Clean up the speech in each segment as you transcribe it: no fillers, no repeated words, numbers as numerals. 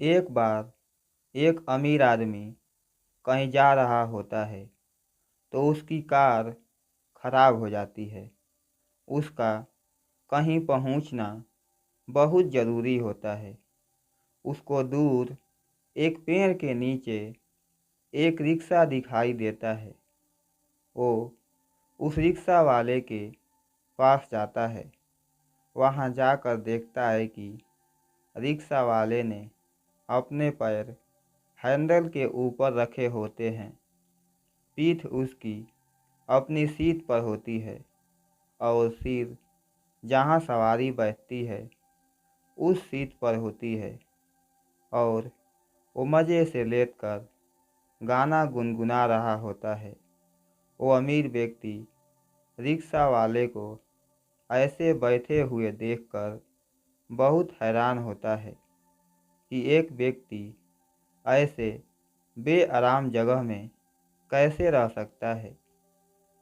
एक बार एक अमीर आदमी कहीं जा रहा होता है तो उसकी कार खराब हो जाती है। उसका कहीं पहुंचना बहुत ज़रूरी होता है। उसको दूर एक पेड़ के नीचे एक रिक्शा दिखाई देता है। वो उस रिक्शा वाले के पास जाता है। वहां जाकर देखता है कि रिक्शा वाले ने अपने पैर हैंडल के ऊपर रखे होते हैं। पीठ उसकी अपनी सीट पर होती है और सिर जहाँ सवारी बैठती है उस सीट पर होती है और वो मज़े से लेटकर गाना गुनगुना रहा होता है। वो अमीर व्यक्ति रिक्शा वाले को ऐसे बैठे हुए देखकर बहुत हैरान होता है कि एक व्यक्ति ऐसे बेआराम जगह में कैसे रह सकता है,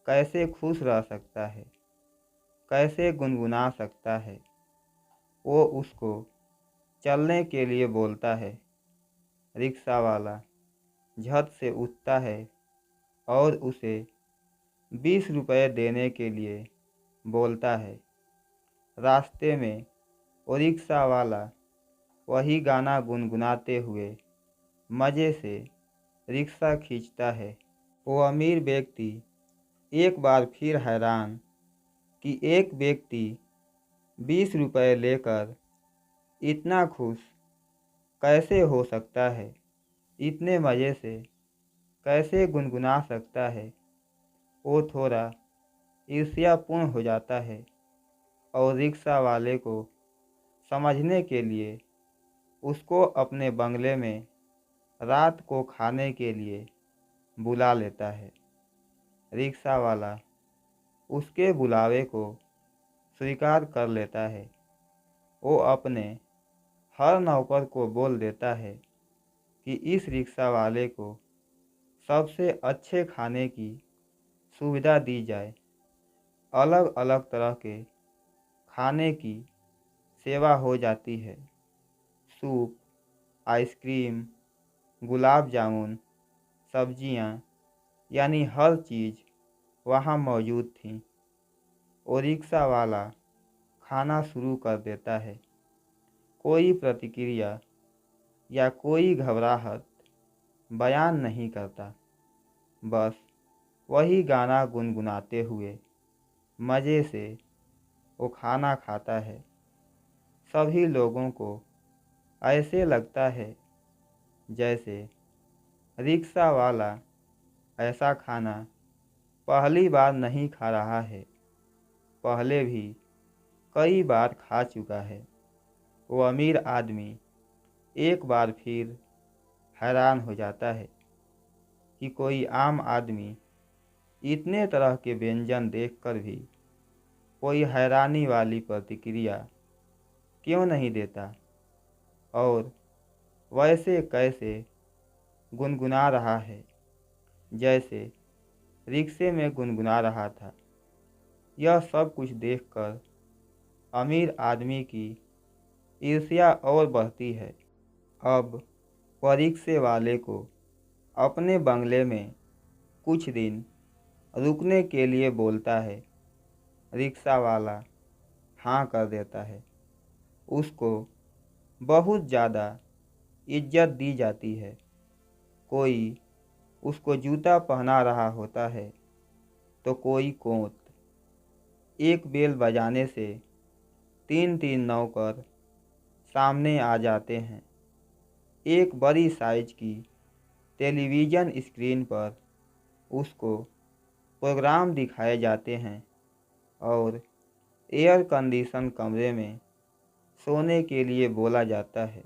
कैसे खुश रह सकता है, कैसे गुनगुना सकता है। वो उसको चलने के लिए बोलता है। रिक्शा वाला झट से उठता है और उसे 20 रुपये देने के लिए बोलता है। रास्ते में वो रिक्शा वाला वही गाना गुनगुनाते हुए मज़े से रिक्शा खींचता है। वो अमीर व्यक्ति एक बार फिर हैरान कि एक व्यक्ति 20 रुपये लेकर इतना खुश कैसे हो सकता है, इतने मज़े से कैसे गुनगुना सकता है। वो थोड़ा ईर्ष्यापूर्ण हो जाता है और रिक्शा वाले को समझने के लिए उसको अपने बंगले में रात को खाने के लिए बुला लेता है। रिक्शा वाला उसके बुलावे को स्वीकार कर लेता है। वो अपने हर नौकर को बोल देता है कि इस रिक्शा वाले को सबसे अच्छे खाने की सुविधा दी जाए। अलग अलग तरह के खाने की सेवा हो जाती है। सूप, आइसक्रीम, गुलाब जामुन, सब्जियां, यानी हर चीज़ वहाँ मौजूद थी। और रिक्शा वाला खाना शुरू कर देता है। कोई प्रतिक्रिया या कोई घबराहट बयान नहीं करता, बस वही गाना गुनगुनाते हुए मज़े से वो खाना खाता है। सभी लोगों को ऐसे लगता है जैसे रिक्शा वाला ऐसा खाना पहली बार नहीं खा रहा है, पहले भी कई बार खा चुका है। वो अमीर आदमी एक बार फिर हैरान हो जाता है कि कोई आम आदमी इतने तरह के व्यंजन देखकर भी कोई हैरानी वाली प्रतिक्रिया क्यों नहीं देता और वैसे कैसे गुनगुना रहा है जैसे रिक्शे में गुनगुना रहा था। यह सब कुछ देखकर अमीर आदमी की ईर्ष्या और बढ़ती है। अब वह रिक्शे वाले को अपने बंगले में कुछ दिन रुकने के लिए बोलता है। रिक्शा वाला हाँ कर देता है। उसको बहुत ज़्यादा इज्जत दी जाती है। कोई उसको जूता पहना रहा होता है तो कोई कोट। एक बेल बजाने से तीन तीन नौकर सामने आ जाते हैं। एक बड़ी साइज की टेलीविज़न स्क्रीन पर उसको प्रोग्राम दिखाए जाते हैं और एयर कंडीशन कमरे में सोने के लिए बोला जाता है।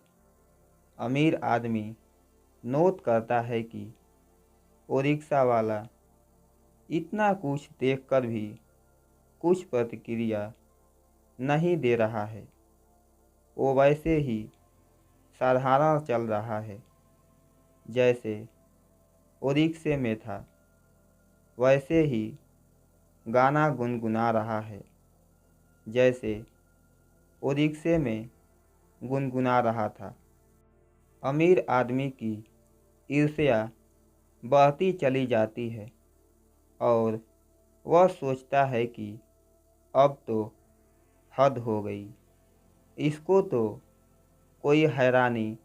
अमीर आदमी नोट करता है कि वो रिक्शा वाला इतना कुछ देखकर भी कुछ प्रतिक्रिया नहीं दे रहा है। वो वैसे ही साधारण चल रहा है जैसे वो रिक्शे में था, वैसे ही गाना गुनगुना रहा है जैसे वो रिक्शे में गुनगुना रहा था। अमीर आदमी की ईर्ष्या बढ़ती चली जाती है और वह सोचता है कि अब तो हद हो गई, इसको तो कोई हैरानी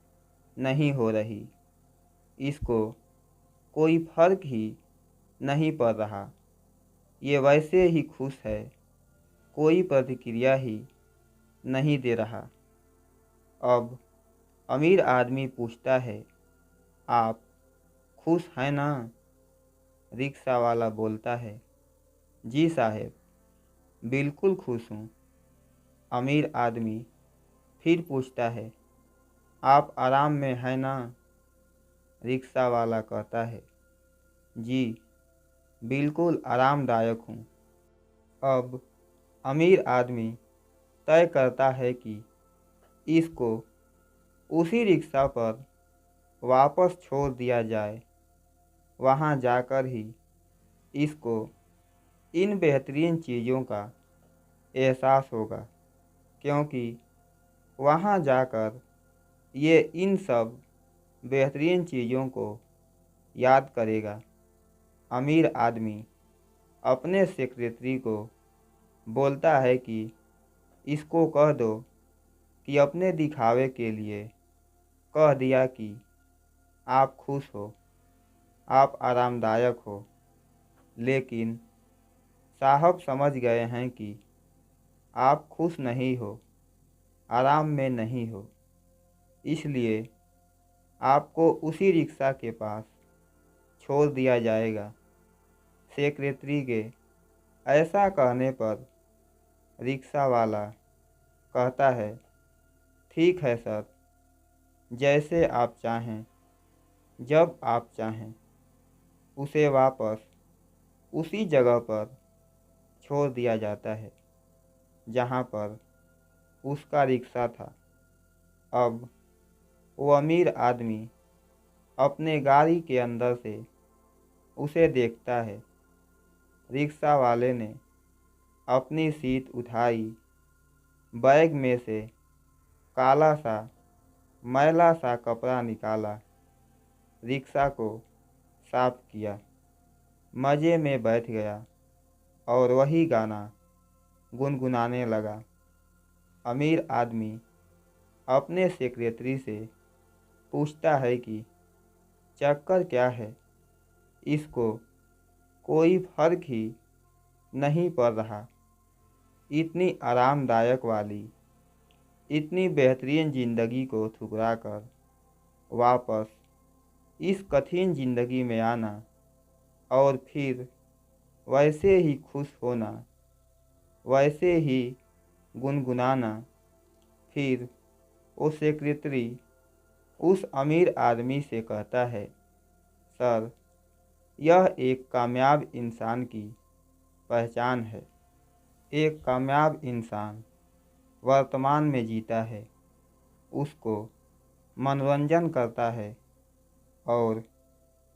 नहीं हो रही, इसको कोई फर्क ही नहीं पड़ रहा, ये वैसे ही खुश है, कोई प्रतिक्रिया ही नहीं दे रहा। अब अमीर आदमी पूछता है, आप खुश हैं ना? रिक्शा वाला बोलता है, जी साहब, बिल्कुल खुश हूँ। अमीर आदमी फिर पूछता है, आप आराम में हैं ना? रिक्शा वाला कहता है, जी बिल्कुल आरामदायक हूँ। अब अमीर आदमी तय करता है कि इसको उसी रिक्शा पर वापस छोड़ दिया जाए, वहाँ जाकर ही इसको इन बेहतरीन चीज़ों का एहसास होगा, क्योंकि वहाँ जाकर ये इन सब बेहतरीन चीज़ों को याद करेगा। अमीर आदमी अपने सेक्रेटरी को बोलता है कि इसको कह दो कि अपने दिखावे के लिए कह दिया कि आप खुश हो, आप आरामदायक हो, लेकिन साहब समझ गए हैं कि आप खुश नहीं हो, आराम में नहीं हो, इसलिए आपको उसी रिक्शा के पास छोड़ दिया जाएगा। सेक्रेटरी के ऐसा कहने पर रिक्शा वाला कहता है, ठीक है सर, जैसे आप चाहें, जब आप चाहें, उसे वापस उसी जगह पर छोड़ दिया जाता है जहाँ पर उसका रिक्शा था। अब वो अमीर आदमी अपने गाड़ी के अंदर से उसे देखता है। रिक्शा वाले ने अपनी सीट उठाई, बैग में से काला सा मैला सा कपड़ा निकाला, रिक्शा को साफ किया, मज़े में बैठ गया और वही गाना गुनगुनाने लगा। अमीर आदमी अपने सेक्रेटरी से पूछता है कि चक्कर क्या है, इसको कोई फर्क ही नहीं पड़ रहा, इतनी आरामदायक वाली, इतनी बेहतरीन ज़िंदगी को ठुकरा कर वापस इस कठिन ज़िंदगी में आना और फिर वैसे ही खुश होना, वैसे ही गुनगुनाना। फिर वो सेक्रेटरी उस अमीर आदमी से कहता है, सर, यह एक कामयाब इंसान की पहचान है। एक कामयाब इंसान वर्तमान में जीता है, उसको मनोरंजन करता है और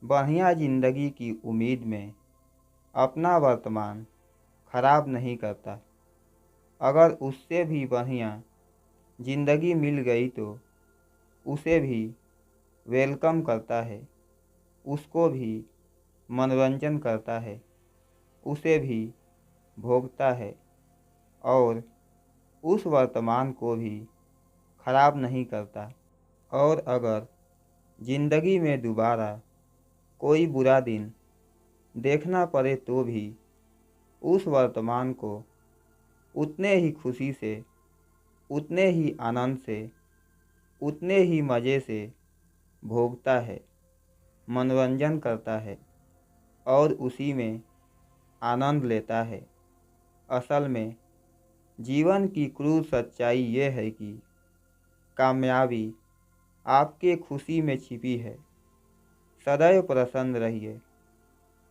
बढ़िया ज़िंदगी की उम्मीद में अपना वर्तमान खराब नहीं करता। अगर उससे भी बढ़िया ज़िंदगी मिल गई तो उसे भी वेलकम करता है, उसको भी मनोरंजन करता है, उसे भी भोगता है और उस वर्तमान को भी खराब नहीं करता। और अगर ज़िंदगी में दोबारा कोई बुरा दिन देखना पड़े तो भी उस वर्तमान को उतने ही खुशी से, उतने ही आनंद से, उतने ही मज़े से भोगता है, मनोरंजन करता है और उसी में आनंद लेता है। असल में जीवन की क्रूर सच्चाई ये है कि कामयाबी आपके खुशी में छिपी है। सदैव प्रसन्न रहिए,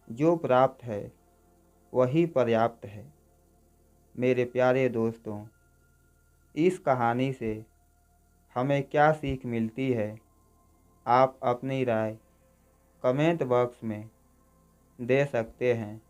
जो प्राप्त है वही पर्याप्त है। मेरे प्यारे दोस्तों, इस कहानी से हमें क्या सीख मिलती है, आप अपनी राय कमेंट बॉक्स में दे सकते हैं।